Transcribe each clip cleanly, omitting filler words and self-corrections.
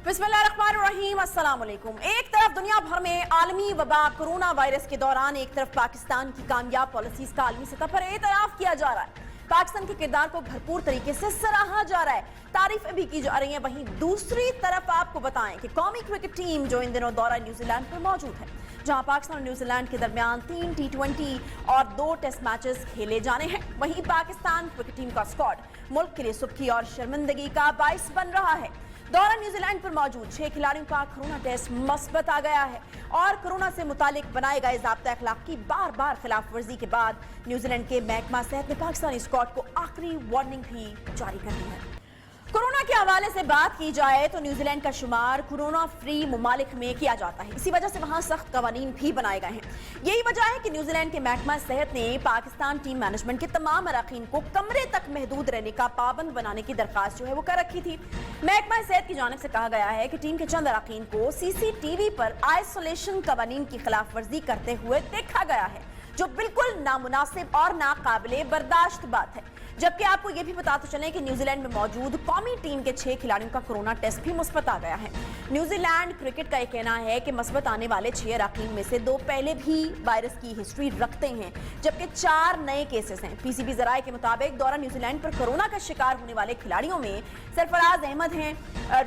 बिस्मिल्लाहिर्रहमानिर्रहीम, अस्सलाम वालेकुम। एक तरफ दुनिया भर में आलमी वबा कोरोना वायरस के दौरान एक तरफ पाकिस्तान की कामयाब पॉलिसीज का आलमी सतह पर एतराफ किया जा रहा है, पाकिस्तान के किरदार को भरपूर तरीके से सराहा जा रहा है, तारीफें भी की जा रही हैं। वहीं दूसरी तरफ आपको बताएं कि कौमी क्रिकेट टीम जो इन दिनों दौरा न्यूजीलैंड पर मौजूद है, जहां पाकिस्तान और न्यूजीलैंड के दरमियान 3 T20 और 2 टेस्ट मैचेस खेले जाने हैं। वहीं पाकिस्तान क्रिकेट टीम का स्क्वाड मुल्क के लिए सुर्खी और शर्मिंदगी का बाइस बन रहा है। दौरा न्यूजीलैंड पर मौजूद 6 खिलाड़ियों का कोरोना टेस्ट मस्बत आ गया है और कोरोना से मुतालिक बनाए गए ज़ाब्ता अखलाक की बार बार खिलाफ वर्जी के बाद न्यूजीलैंड के महकमा सेहत ने पाकिस्तानी स्क्वाड को आखिरी वार्निंग भी जारी कर दी है। कोरोना के हवाले से बात की जाए तो न्यूजीलैंड का शुमार कोरोना फ्री ममालिक में किया जाता है, इसी वजह से वहां सख्त कवानीन भी बनाए गए हैं। यही वजह है कि न्यूजीलैंड के महकमा सेहत ने पाकिस्तान टीम मैनेजमेंट के तमाम अरकान को कमरे तक महदूद रहने का पाबंद बनाने की दरखास्त जो है वो कर रखी थी। महकमा सेहत की जानिब से कहा गया है कि टीम के चंद अरकान को CCTV पर आइसोलेशन कवानीन की खिलाफ वर्जी करते हुए देखा गया है, जो बिल्कुल नामुनासिब और नाकाबिले बर्दाश्त बात है। जबकि आपको यह भी बता तो चलें कि न्यूजीलैंड में मौजूद कौमी टीम के 6 खिलाड़ियों का कोरोना टेस्ट भी मुस्बत आ गया है। न्यूजीलैंड क्रिकेट का यह कहना है कि मुस्बत आने वाले 6 अरकान में से 2 पहले भी वायरस की हिस्ट्री रखते हैं, जबकि 4 नए केसेस हैं। PCB जराये के मुताबिक दौरा न्यूजीलैंड पर कोरोना का शिकार होने वाले खिलाड़ियों में सरफराज अहमद हैं,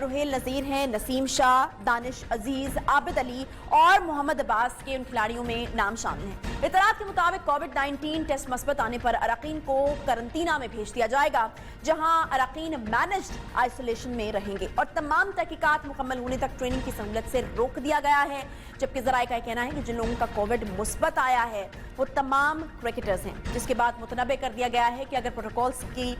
रुहेल नजीर हैं, नसीम शाह, दानिश अजीज, आबिद अली और मोहम्मद अब्बास के उन खिलाड़ियों में नाम शामिल हैं। इतलात के मुताबिक कोविड-19 टेस्ट मस्बत आने पर अरकान को करंतना में भेज दिया जाएगा, जहां अरकान मैनेज्ड आइसोलेशन में रहेंगे और तमाम तहकीकात मुकम्मल होने तक ट्रेनिंग की सहूलत से रोक दिया गया है। जबकि जराये का कहना है कि जिन लोगों का कोविड मुस्बत आया है वो तमाम क्रिकेटर्स हैं, जिसके बाद मुतनबे कर दिया गया है कि अगर प्रोटोकॉल्स की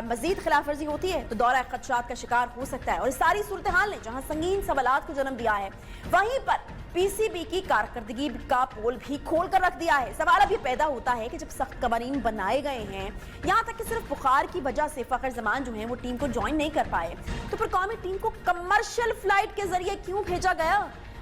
मजीद खिलाफ वर्जी होती है तो दौरा खदशात का शिकार हो सकता है। और इस सारी सूरत हाल ने जहां संगीन सवालात को जन्म दिया है, वहीं पर PCB की कारकर्दगी का पोल भी खोल कर रख दिया है। सवाल अब ये पैदा होता है कि जब सख्त कवानीन बनाए गए हैं, यहाँ तक कि सिर्फ बुखार की वजह से फखर जमान जो है वो टीम को ज्वाइन नहीं कर पाए, तो फिर कौमी टीम को कमर्शियल फ्लाइट के जरिए क्यों भेजा गया?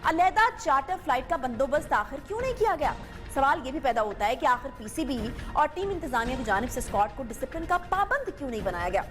अलहदा चार्टर फ्लाइट का बंदोबस्त आखिर क्यों नहीं किया गया? सवाल ये भी पैदा होता है कि आखिर PCB और टीम इंतजामिया की जानिब से स्क्वाड को डिसिप्लिन का पाबंद क्यों नहीं बनाया गया?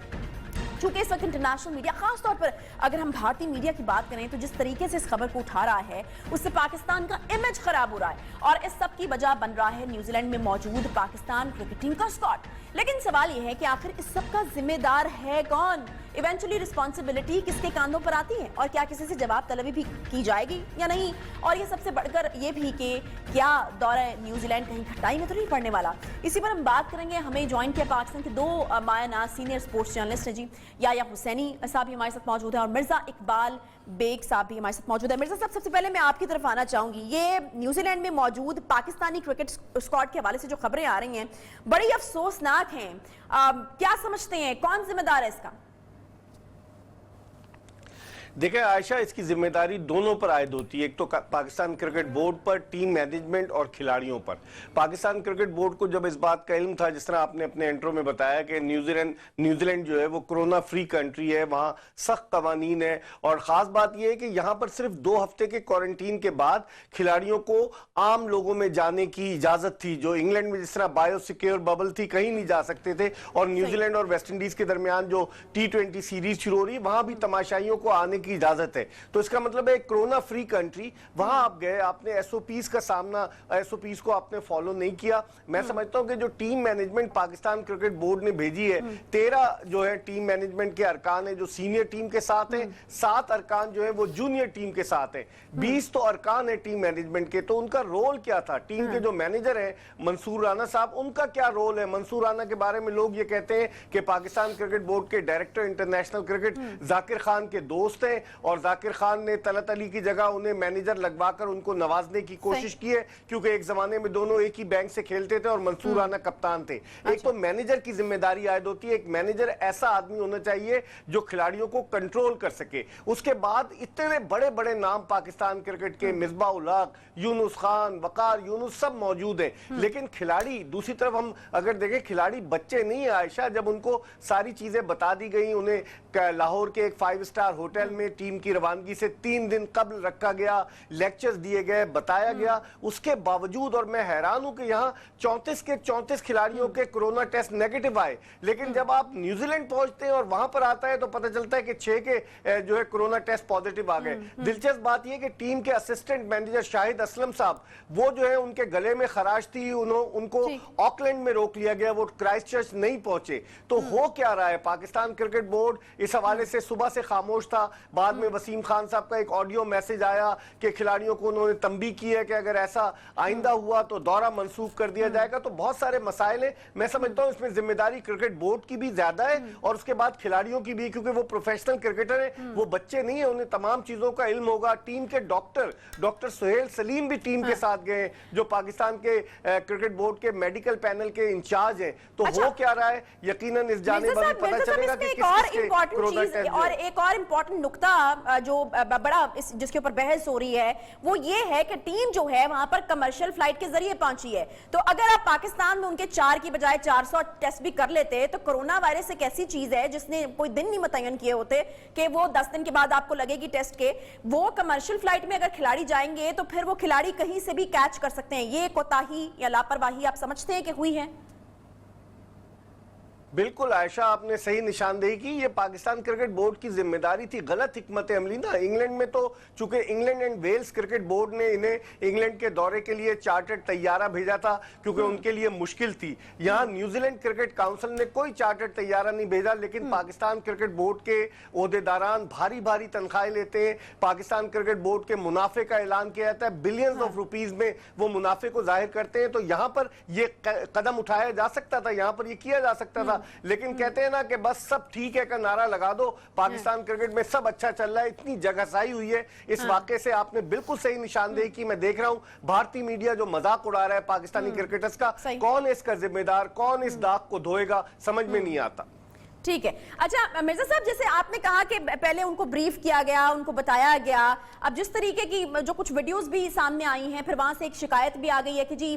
चूंकि इस वक्त इंटरनेशनल मीडिया, खास तौर पर अगर हम भारतीय मीडिया की बात करें, तो जिस तरीके से इस खबर को उठा रहा है उससे पाकिस्तान का इमेज खराब हो रहा है और इस सब की वजह बन रहा है न्यूजीलैंड में मौजूद पाकिस्तान क्रिकेट टीम का स्क्वाड। लेकिन सवाल यह है कि आखिर इस सब का जिम्मेदार है कौन? इवेंचुअली रिस्पॉन्सिबिलिटी किसके कांधों पर आती है और क्या किसी से जवाब तलबी भी की जाएगी या नहीं? और ये सबसे बढ़कर ये भी कि क्या दौरा न्यूजीलैंड कहीं खटाई में तो नहीं पड़ने वाला? इसी पर हम बात करेंगे। हमें ज्वाइन किया पाकिस्तान के 2 मायना सीनियर स्पोर्ट्स जर्नलिस्ट हैं जी, याया हुसैनी साहब भी हमारे साथ मौजूद है और मिर्जा इकबाल बेग साहब भी हमारे साथ मौजूद है। मिर्जा साहब, सबसे पहले मैं आपकी तरफ आना चाहूंगी। ये न्यूजीलैंड में मौजूद पाकिस्तानी क्रिकेट स्क्वाड के हवाले से जो खबरें आ रही हैं बड़ी अफसोसनाक हैं, क्या समझते हैं, कौन जिम्मेदार है इसका? देखिए आयशा, इसकी जिम्मेदारी दोनों पर आयद होती है। एक तो पाकिस्तान क्रिकेट बोर्ड पर, टीम मैनेजमेंट और खिलाड़ियों पर। पाकिस्तान क्रिकेट बोर्ड को जब इस बात का इल्म था, जिस तरह आपने अपने इंट्रो में बताया कि न्यूजीलैंड जो है वो कोरोना फ्री कंट्री है, वहां सख्त कवानीन है और खास बात यह है कि यहां पर सिर्फ 2 हफ्ते के क्वारंटीन के बाद खिलाड़ियों को आम लोगों में जाने की इजाजत थी। जो इंग्लैंड में जिस तरह बायो सिक्योर बबल थी, कहीं नहीं जा सकते थे, और न्यूजीलैंड और वेस्ट इंडीज के दरमियान जो T20 सीरीज शुरू हो रही है वहां भी तमाशाइयों को आने की इजाजत है। तो इसका मतलब है कोरोना फ्री कंट्री, वहां आप गए, आपने SOPs का सामना, SOPs को आपने फॉलो नहीं किया। मैं समझता हूं कि जो team management Pakistan cricket board ने भेजी है, 13 जो है टीम मैनेजमेंट के अरकान है जो सीनियर टीम के साथ है, 7 अरकान जो है वो जूनियर टीम के साथ है, 20 तो अरकान है टीम मैनेजमेंट के। तो उनका रोल क्या था? टीम के जो मैनेजर है मंसूर राना साहब, उनका क्या रोल है? मंसूर राना के बारे में लोग ये कहते हैं कि पाकिस्तान क्रिकेट बोर्ड के director international cricket Zakir Khan के दोस्त हैं और जाकिर खान ने तलत अली की जगह उन्हें मैनेजर लगवाकर उनको नवाजने की कोशिश की है, क्योंकि एक जमाने में दोनों एक ही बैंक से खेलते थे और मंसूर राना कप्तान थे। एक तो मैनेजर की जिम्मेदारी आयद होती है, एक मैनेजर ऐसा आदमी होना चाहिए जो खिलाड़ियों को कंट्रोल कर सके। उसके बाद इतने बड़े बड़े नाम पाकिस्तान क्रिकेट के, मिसबाह उल हक, यूनुस खान, वकार यूनुस, सब मौजूद हैं, लेकिन खिलाड़ी दूसरी तरफ हम अगर देखें, खिलाड़ी बच्चे नहीं है आयशा। जब उनको सारी चीजें बता दी गई, उन्हें लाहौर के एक 5 स्टार होटल में टीम की रवानगी से 3 दिन कबल रखा गया, लेक्चर्स दिए गए, बताया गया, उसके बावजूद, और मैं हैरान हूं कि यहाँ 34 के 34 खिलाड़ियों के कोरोना टेस्ट नेगेटिव आए, लेकिन जब आप न्यूजीलैंड पहुंचते हैं और वहां पर आता है तो पता चलता है कि 6 के जो है कोरोना टेस्ट पॉजिटिव आ गए। दिलचस्प बात यह कि टीम के असिस्टेंट मैनेजर शाहिद असलम साहब, वो जो है उनके गले में खराश थी, उनको ऑकलैंड में रोक लिया गया, वो क्राइस्टचर्च नहीं पहुंचे। तो हो क्या रहा है? पाकिस्तान क्रिकेट बोर्ड इस हवाले से सुबह से खामोश था। बाद में वसीम खान साहब का एक ऑडियो मैसेज आया कि खिलाड़ियों को उन्होंने तंबीह की है कि अगर ऐसा आइंदा हुआ तो दौरा मंसूख कर दिया जाएगा। तो बहुत सारे मसाइल हैं। मैं समझता हूं इसमें जिम्मेदारी क्रिकेट बोर्ड की भी ज्यादा है और उसके बाद खिलाड़ियों की भी, क्योंकि वो प्रोफेशनल क्रिकेटर हैं, वो बच्चे नहीं है, उन्हें तमाम चीजों का इल्म होगा। टीम के डॉक्टर सुहेल सलीम भी टीम के साथ गए, जो पाकिस्तान के क्रिकेट बोर्ड के मेडिकल पैनल के इंचार्ज हैं। तो हो क्या रहा है, यकीनन इस जाने पर पता चलेगा कि एक और इम्पोर्टेंट नुक्ता जो बड़ा जिसके ऊपर बहस हो रही है वो ये है कि टीम जो है वहां पर कमर्शियल फ्लाइट के जरिए पहुंची है। तो अगर आप पाकिस्तान में उनके 4 की बजाय 400 टेस्ट भी कर लेते तो कोरोना वायरस एक ऐसी चीज है जिसने कोई दिन नहीं मुतय्यन किए होते कि वो 10 दिन के बाद आपको लगेगी टेस्ट के। वो कमर्शियल फ्लाइट में अगर खिलाड़ी जाएंगे तो फिर वो खिलाड़ी कहीं से भी कैच कर सकते हैं। ये कोताही या लापरवाही आप समझते हैं कि हुई है? बिल्कुल आयशा, आपने सही निशानदेही की। ये पाकिस्तान क्रिकेट बोर्ड की जिम्मेदारी थी, गलत हिकमत अमली ना। इंग्लैंड में तो चूंकि England and Wales cricket board ने इन्हें इंग्लैंड के दौरे के लिए चार्टर्ड तैयारा भेजा था क्योंकि उनके लिए मुश्किल थी। यहाँ न्यूजीलैंड क्रिकेट काउंसिल ने कोई चार्टर्ड तैयारा नहीं भेजा, लेकिन पाकिस्तान क्रिकेट बोर्ड के ओहदेदारान भारी भारी तनख्वाहें लेते हैं। पाकिस्तान क्रिकेट बोर्ड के मुनाफे का ऐलान किया जाता है, बिलियंस ऑफ रुपीज में वो मुनाफे को जाहिर करते हैं। तो यहाँ पर ये कदम उठाया जा सकता था, यहाँ पर ये किया जा सकता था, लेकिन कहते हैं ना कि बस सब ठीक है का नारा लगा दो। पाकिस्तान क्रिकेट में सब अच्छा चल रहा है, इतनी जगहसाई हुई है इस वाकये से। आपने बिल्कुल सही निशानदेही की। मैं देख रहा हूं भारतीय मीडिया जो मजाक उड़ा रहा है पाकिस्तानी क्रिकेटर्स का, कौन है इसका जिम्मेदार, कौन इस दाग को धोएगा, समझ में नहीं आता। ठीक है। अच्छा मिर्जा साहब, जैसे आपने कहा कि पहले उनको ब्रीफ किया गया, उनको बताया गया, अब जिस तरीके की जो कुछ वीडियोस भी सामने आई हैं, फिर वहां से एक शिकायत भी आ गई है कि जी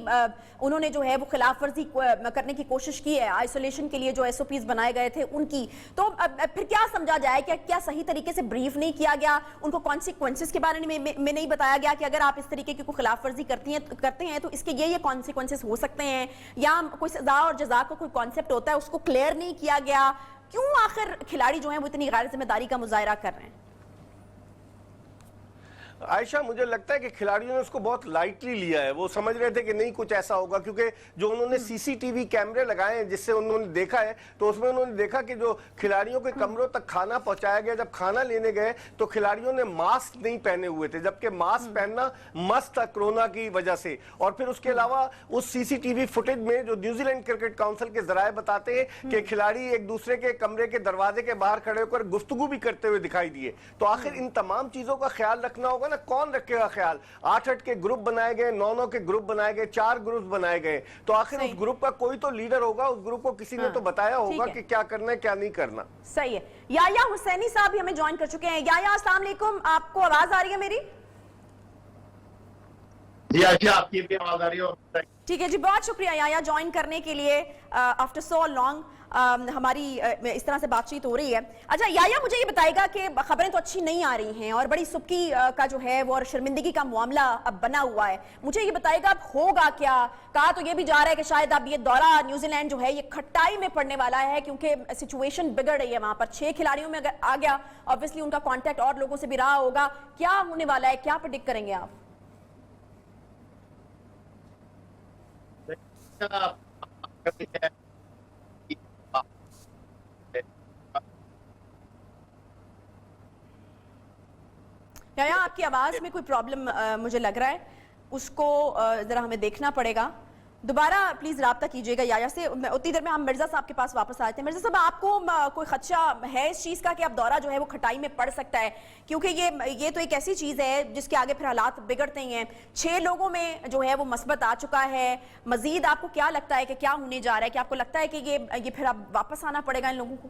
उन्होंने जो है वो खिलाफ वर्जी करने की कोशिश की है, आइसोलेशन के लिए जो SOPs बनाए गए थे उनकी। तो फिर क्या समझा जाए, क्या सही तरीके से ब्रीफ नहीं किया गया, उनको कॉन्सिक्वेंसेस के बारे में नहीं बताया गया कि अगर आप इस तरीके की खिलाफ वर्जी करते हैं तो इसके ये कॉन्सिक्वेंसेस हो सकते हैं, या कोई सजा और जजा का कोई कॉन्सेप्ट होता है उसको क्लियर नहीं किया गया? क्यों आखिर खिलाड़ी जो हैं वो इतनी गैर जिम्मेदारी का मुजाहिरा कर रहे हैं? आयशा, मुझे लगता है कि खिलाड़ियों ने उसको बहुत लाइटली लिया है। वो समझ रहे थे कि नहीं कुछ ऐसा होगा, क्योंकि जो उन्होंने CCTV कैमरे लगाए हैं जिससे उन्होंने देखा है, तो उसमें उन्होंने देखा कि जो खिलाड़ियों के कमरों तक खाना पहुंचाया गया, जब खाना लेने गए तो खिलाड़ियों ने मास्क नहीं पहने हुए थे, जबकि मास्क पहनना मस्त था कोरोना की वजह से। और फिर उसके अलावा उस CCTV फुटेज में जो न्यूजीलैंड क्रिकेट काउंसिल के जराये बताते हैं कि खिलाड़ी एक दूसरे के कमरे के दरवाजे के बाहर खड़े होकर गुफ्तगू भी करते हुए दिखाई दिए। तो आखिर इन तमाम चीजों का ख्याल रखना होगा, कौन रखेगा ख्याल? 8-8 के ग्रुप बनाए गए, 9-9 के ग्रुप बनाए गए, 4 ग्रुप बनाए गए, तो आखिर उस ग्रुप का कोई तो लीडर होगा, उस ग्रुप को किसी ने तो बताया होगा कि क्या करना है क्या नहीं करना। सही है। याया हुसैनी साहब भी हमें ज्वाइन कर चुके हैं। याया, अस्सलाम वालेकुम, आपको आवाज आ रही है मेरी? जी अच्छा, आपकी भी आवाज आ रही है? ठीक है जी, बहुत शुक्रिया याया ज्वाइन करने के लिए। आफ्टर सो लॉन्ग हमारी इस तरह से बातचीत हो रही है। अच्छा याया, मुझे ये बताएगा कि खबरें तो अच्छी नहीं आ रही हैं और बड़ी सुबकी का जो है वो और शर्मिंदगी का मामला अब बना हुआ है। मुझे ये बताएगा अब होगा क्या? कहा तो ये भी जा रहा है कि शायद अब ये दौरा न्यूजीलैंड जो है ये खट्टाई में पड़ने वाला है, क्योंकि सिचुएशन बिगड़ रही है वहां पर। 6 खिलाड़ियों में अगर आ गया, ऑब्वियसली उनका कॉन्टेक्ट और लोगों से भी रहा होगा। क्या होने वाला है, क्या प्रेडिक्ट करेंगे आप? याया, आपकी आवाज में कोई प्रॉब्लम मुझे लग रहा है, उसको जरा हमें देखना पड़ेगा। दोबारा प्लीज राब्ता कीजिएगा याया से। उतनी देर में हम मिर्जा साहब के पास वापस आते हैं। मिर्जा साहब, आपको कोई खदशा है इस चीज का कि अब दौरा जो है वो खटाई में पड़ सकता है? क्योंकि ये तो एक ऐसी चीज है जिसके आगे फिर हालात बिगड़ते ही हैं। 6 लोगों में जो है वो मस्बत आ चुका है। मजीद आपको क्या लगता है कि क्या होने जा रहा है? कि आपको लगता है कि ये फिर अब वापस आना पड़ेगा इन लोगों को?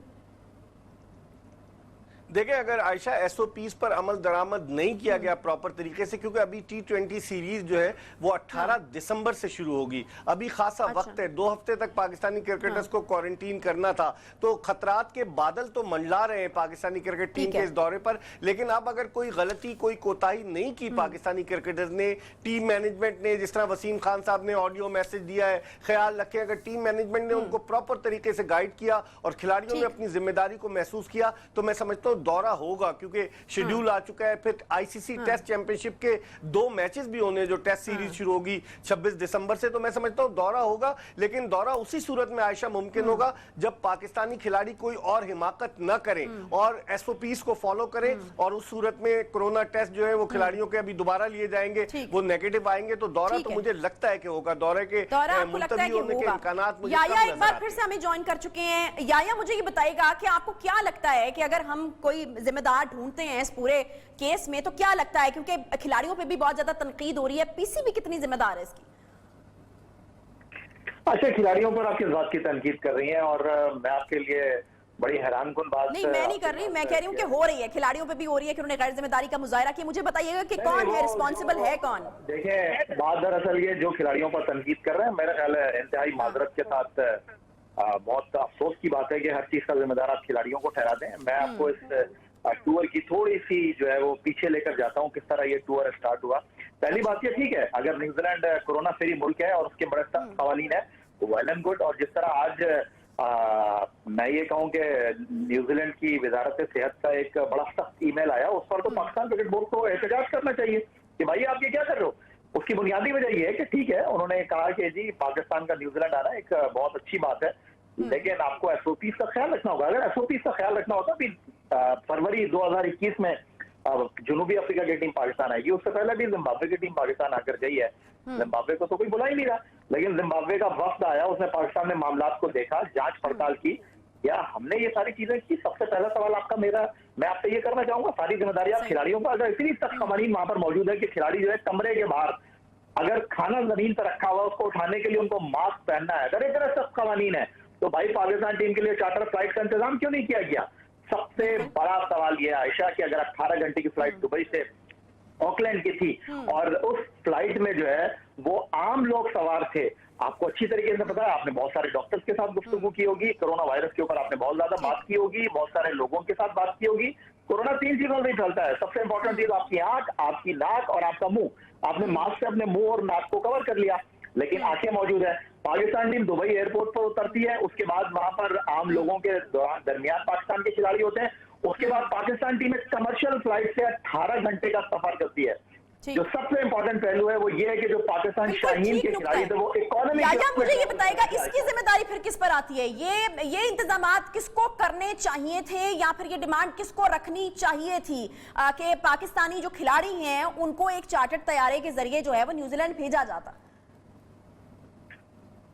देखिए, अगर आयशा एसओपीज पर अमल दरामद नहीं किया गया प्रॉपर तरीके से, क्योंकि अभी T20 सीरीज जो है वो 18 दिसंबर से शुरू होगी, अभी खासा वक्त है, 2 हफ्ते तक पाकिस्तानी क्रिकेटर्स को क्वारंटीन करना था, तो खतरात के बादल तो मंडला रहे हैं पाकिस्तानी क्रिकेट टीम के इस दौरे पर। लेकिन अब अगर कोई गलती, कोई कोताही नहीं की पाकिस्तानी क्रिकेटर्स ने, टीम मैनेजमेंट ने, जिस तरह वसीम खान साहब ने ऑडियो मैसेज दिया है, ख्याल रखें अगर टीम मैनेजमेंट ने उनको प्रॉपर तरीके से गाइड किया और खिलाड़ियों ने अपनी जिम्मेदारी को महसूस किया, तो मैं समझता हूँ दौरा होगा, क्योंकि शेड्यूल आ चुका है। फिर आईसीसी टेस्ट चैंपियनशिप के 2 मैचेस भी होने, जो टेस्ट सीरीज शुरू होगी 26 दिसंबर से, तो मैं समझता हूँ दौरा होगा। लेकिन दौरा उसी सूरत में आयशा मुमकिन होगा जब पाकिस्तानी खिलाड़ी कोई और हिमाकत न करें और एसओपीज को फॉलो करें, और उस सूरत में कोरोना टेस्ट जो है वो खिलाड़ियों के अभी दोबारा लिए जाएंगे, वो नेगेटिव आएंगे, तो दौरा तो मुझे लगता है कि होगा। दौरे के मुलतवी होने के इम्कानात मुझे याया एक बार फिर से हमें ज्वाइन कर चुके हैं। याया, मुझे ये बताएगा कि आपको क्या लगता है कि अगर हम कोई जिम्मेदार ढूंढते हैं इस पूरे केस में, तो क्या लगता है, क्योंकि खिलाड़ियों पे भी बहुत ज्यादा तनकीद हो रही है, पीसीबी कितनी जिम्मेदार है इसकी? अच्छा, खिलाड़ियों पर आप किस बात की तनकीद कर रही हैं? और मैं आपके लिए बड़ी हैरानकुन बात नहीं, मैं नहीं कर रही, मैं कह रही हूँ कि हो रही है, खिलाड़ियों पे भी हो रही है कि उन्होंने गैर जिम्मेदारी का मुजाहरा किया। मुझे बताइएगा कि कौन है रिस्पॉन्सिबल, है कौन? देखिए, बात दरअसल ये जो खिलाड़ियों पर तनकीद कर रहे हैं, मेरा ख्याल है इंतहाई माजरत के साथ बहुत अफसोस की बात है कि हर चीज का जिम्मेदार आप खिलाड़ियों को ठहरा दें। मैं आपको इस टूर की थोड़ी सी जो है वो पीछे लेकर जाता हूँ, किस तरह ये टूर स्टार्ट हुआ। पहली बात ये, ठीक है, अगर न्यूजीलैंड कोरोना फ्री मुल्क है और उसके बड़े सख्त कवानीन है, तो वेल एंड गुड। और जिस तरह आज मैं ये कहूँ कि न्यूजीलैंड की वजारत सेहत का एक बड़ा सख्त ईमेल आया, उस पर तो पाकिस्तान क्रिकेट बोर्ड को एहतजाज करना चाहिए कि भाई आप ये क्या कर रहे हो। उसकी बुनियादी वजह ये है कि ठीक है, उन्होंने कहा कि जी पाकिस्तान का न्यूजीलैंड आना एक बहुत अच्छी बात है, लेकिन आपको एसओपीज का ख्याल रखना होगा। अगर एसओपीज का ख्याल रखना होता भी फरवरी 2021 में जनूबी अफ्रीका की टीम पाकिस्तान आएगी, उससे पहले भी जिम्बाब्वे की टीम पाकिस्तान आकर गई है। जिम्बाब्वे को तो कोई बुला ही नहीं रहा, लेकिन जिम्बाब्वे का वफ्द आया, उसने पाकिस्तान में मामलात को देखा, जांच पड़ताल की, या हमने ये सारी चीजें की। सबसे पहला सवाल आपका मैं आपसे ये करना चाहूंगा, सारी जिम्मेदारी आप खिलाड़ियों पर, अगर इतनी सख्त कवानीन वहां पर मौजूद है कि खिलाड़ी जो है कमरे के बाहर अगर खाना जमीन पर रखा हुआ उसको उठाने के लिए उनको मास्क पहनना है, अगर इतना सख्त कवानीन है, तो भाई पाकिस्तान टीम के लिए चार्टर फ्लाइट का इंतजाम क्यों नहीं किया गया? सबसे बड़ा सवाल यह आयशा कि अगर 18 घंटे की फ्लाइट दुबई से ऑकलैंड की थी और उस फ्लाइट में जो है वो आम लोग सवार थे, आपको अच्छी तरीके से पता है, आपने बहुत सारे डॉक्टर्स के साथ गुफ्तगू की होगी, कोरोना वायरस के ऊपर आपने बहुत ज्यादा बात की होगी, बहुत सारे लोगों के साथ बात की होगी। कोरोना 3 चीजों से फैलता है, सबसे इंपॉर्टेंट चीज आपकी आंख, आपकी नाक और आपका मुंह। आपने मास्क से अपने मुंह और नाक को कवर कर लिया, लेकिन आंखें मौजूद है। पाकिस्तान टीम दुबई एयरपोर्ट पर उतरती है, उसके बाद वहां पर आम लोगों के दरमियान पाकिस्तान के खिलाड़ी होते हैं, उसके बाद पाकिस्तान टीम एक कमर्शियल फ्लाइट से 18 घंटे का सफर करती है। जो सबसे इंपॉर्टेंट पहलू है वो ये है कि जो पाकिस्तान शाहीन के खिलाड़ी थे वो इकोनॉमी। मुझे ये बताएगा इसकी जिम्मेदारी फिर किस पर आती है? ये इंतजामात किसको करने चाहिए थे, या फिर ये डिमांड किसको रखनी चाहिए थी कि पाकिस्तानी जो खिलाड़ी हैं उनको एक चार्टर्ड तैयारे के जरिए जो है वो न्यूजीलैंड भेजा जाता?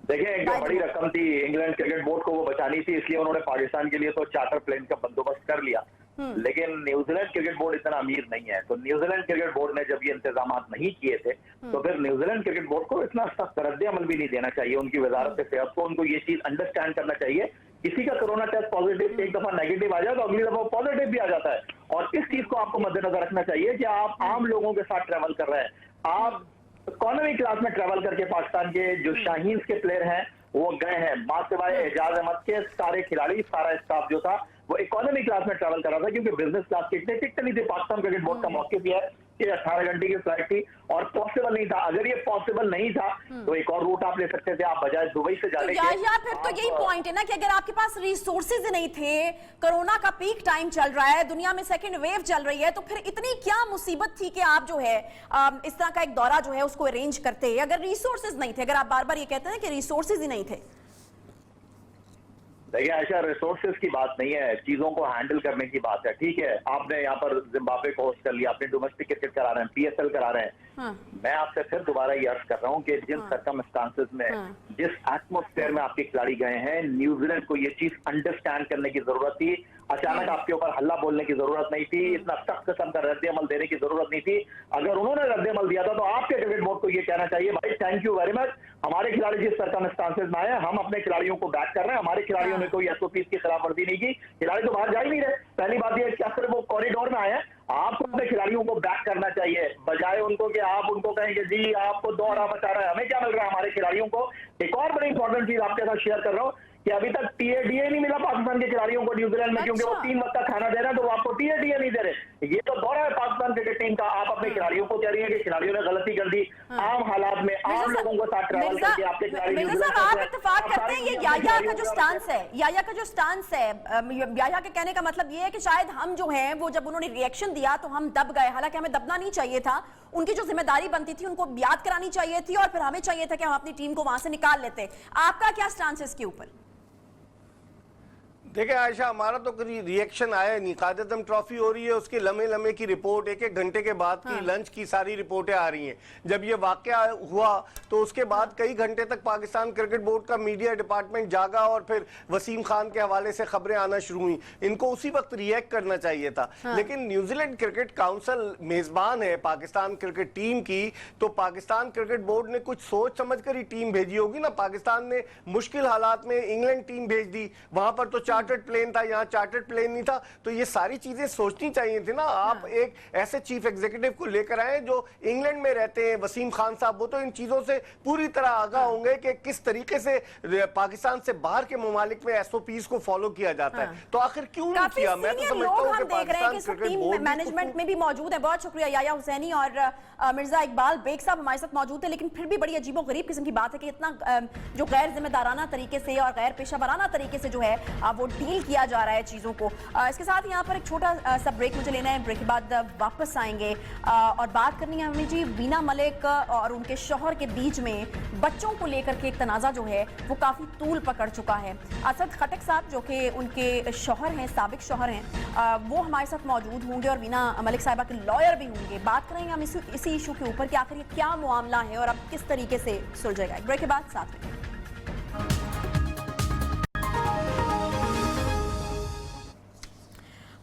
देखिए, एक जो बड़ी रकम थी इंग्लैंड क्रिकेट बोर्ड को वो बचानी थी, इसलिए उन्होंने पाकिस्तान के लिए तो चार्टर प्लेन का बंदोबस्त कर लिया, लेकिन न्यूजीलैंड क्रिकेट बोर्ड इतना अमीर नहीं है। तो न्यूजीलैंड क्रिकेट बोर्ड ने जब ये इंतजाम नहीं किए थे, तो फिर न्यूजीलैंड क्रिकेट बोर्ड को इतना सख्त रद्द अमल भी नहीं देना चाहिए। उनकी वजारत सेहत को उनको ये चीज अंडरस्टैंड करना चाहिए, किसी का कोरोना टेस्ट पॉजिटिव एक दफा नेगेटिव आ जाए तो अगली दफा पॉजिटिव भी आ जाता है। और इस चीज को आपको मद्देनजर रखना चाहिए कि आप आम लोगों के साथ ट्रेवल कर रहे हैं, आप इकोनॉमी क्लास में ट्रेवल करके पाकिस्तान के जो शाहीन के प्लेयर हैं वो गए हैं, मां सिवाय एजाज अहमद के सारे खिलाड़ी, सारा स्टाफ जो था वो इकोनॉमी क्लास में ट्रैवल कर रहा था, क्योंकि बिजनेस क्लास के इतने टिकट नहीं थे। पाकिस्तान क्रिकेट बोर्ड का मौके भी है कि 18 घंटे की फ्लाइट थी और पॉसिबल नहीं था। अगर ये पॉसिबल नहीं था तो एक और रूट आप ले सकते थे, आप बजाय दुबई से जाने के। या फिर तो यही पॉइंट है ना कि अगर आपके पास रिसोर्सेज नहीं थे, कोरोना का पीक टाइम चल रहा है, दुनिया में सेकंड वेव चल रही है, तो फिर इतनी क्या मुसीबत थी कि आप जो है इस तरह का एक दौरा जो है उसको अरेंज करते? अगर रिसोर्सेज नहीं थे, अगर आप बार बार ये कहते हैं कि रिसोर्सेज ही नहीं थे। देखिए आयशा, रिसोर्सेज की बात नहीं है, चीजों को हैंडल करने की बात है। ठीक है, आपने यहाँ पर जिम्बाब्वे को होस्ट कर लिया, आपने डोमेस्टिक क्रिकेट करा रहे हैं, PSL करा रहे हैं। मैं आपसे फिर दोबारा ये अर्ज कर रहा हूँ कि जिन सर्कमस्टांसेस में जिस एटमॉस्फेयर में आपके खिलाड़ी गए हैं, न्यूजीलैंड को ये चीज अंडरस्टैंड करने की जरूरत थी। अचानक आपके ऊपर हल्ला बोलने की जरूरत नहीं थी, इतना सख्त किस्म का रद्द अमल देने की जरूरत नहीं थी। अगर उन्होंने रद्द अमल दिया था तो आपके क्रिकेट बोर्ड को ये कहना चाहिए, भाई थैंक यू वेरी मच, हमारे खिलाड़ी जिस सर्कमस्टांसेस में आए हम अपने खिलाड़ियों को बैक कर रहे हैं, हमारे खिलाड़ियों ने कोई एसओपीज की खिलाफ वर्जी नहीं की, खिलाड़ी तो बाहर जा ही नहीं रहे। पहली बात यह कि सिर्फ वो कॉरिडोर में आए हैं, आपको अपने खिलाड़ियों को बैक करना चाहिए, बजाय उनको कि आप उनको कहें कि जी आपको दोहरा बचा रहा है, हमें क्या मिल रहा है हमारे खिलाड़ियों को। एक और बड़ी इंपॉर्टेंट चीज आपके साथ शेयर कर रहा हूँ कि अभी तक टीएडीए नहीं मिला पाकिस्तान के खिलाड़ियों को न्यूजीलैंड में, क्योंकि वो 3 वक्त का खाना दे रहे हैं तो वो आपको टीएडीए नहीं दे रहे। ये तो दौरा है पाकिस्तान क्रिकेट टीम का। आप अपने खिलाड़ियों को कह रही हैं कि खिलाड़ियों ने गलती कर दी, आम हालात में आम लोगों को साथ ट्रैवल करके आपके खिलाड़ी आप इत्तेफाक करते हैं ये याया का जो स्टांस है, याया का जो स्टांस है, याया के कहने का मतलब ये है कि शायद हम जो हैं वो जब उन्होंने रिएक्शन दिया तो हम दब गए, हालांकि हमें दबना नहीं चाहिए था। उनकी जो जिम्मेदारी बनती थी उनको याद करानी चाहिए थी और फिर हमें चाहिए था कि हम अपनी टीम को वहां से निकाल लेते। आपका क्या स्टांस है इसके ऊपर? देखिए आयशा, हमारा तो कभी रिएक्शन आया नहीं। कायदे-ए-आज़म ट्रॉफी हो रही है, उसके लम्हे लम्हे की रिपोर्ट, एक एक घंटे के बाद की लंच की सारी रिपोर्टें आ रही हैं। जब ये वाकया हुआ तो उसके बाद कई घंटे तक पाकिस्तान क्रिकेट बोर्ड का मीडिया डिपार्टमेंट जागा और फिर वसीम खान के हवाले से खबरें आना शुरू हुई। इनको उसी वक्त रिएक्ट करना चाहिए था। लेकिन न्यूजीलैंड क्रिकेट काउंसिल मेजबान है पाकिस्तान क्रिकेट टीम की, तो पाकिस्तान क्रिकेट बोर्ड ने कुछ सोच समझ कर ही टीम भेजी होगी ना। पाकिस्तान ने मुश्किल हालात में इंग्लैंड टीम भेज दी, वहां पर तो चार्टर्ड प्लेन था, यहाँ चार्टर्ड प्लेन नहीं था, तो ये सारी चीजें सोचनी चाहिए थी ना। आप एक ऐसे चीफ एग्जीक्यूटिव को लेकर आए जो इंग्लैंड में रहते हैं, वसीम खान साहब, वो तो इन चीजों से पूरी तरह आगाह होंगे कि किस तरीके से पाकिस्तान से बाहर के ममालिक में एसओपीज को फॉलो किया जाता है। तो आखिर क्यों नहीं किया? मैं तो समझता हूं कि पाकिस्तान क्रिकेट बोर्ड मैनेजमेंट में भी मौजूद है। बहुत शुक्रिया याया हुसैनी और मिर्जा इकबाल बेग साहब हमारे साथ मौजूद है। लेकिन फिर भी बड़ी अजीबोगरीब किस्म की बात है कि इतना जो गैर जिम्मेदाराना तरीके से और गैर पेशा वराना तरीके से जो है वो डील किया जा रहा है चीज़ों को। इसके साथ यहाँ पर एक छोटा सा ब्रेक मुझे लेना है, ब्रेक के बाद वापस आएंगे और बात करनी है हमें जी वीना मलिक और उनके शौहर के बीच में बच्चों को लेकर के एक तनाज़ा जो है वो काफ़ी तूल पकड़ चुका है। असद खटक साहब जो कि उनके शौहर हैं, साबिक शौहर हैं, वो हमारे साथ मौजूद होंगे और वीना मलिक साहिबा के लॉयर भी होंगे। बात करेंगे हम इसी इशू के ऊपर कि आखिर ये क्या मामला है और अब किस तरीके से सुलझेगा। एक ब्रेक के बाद साथ में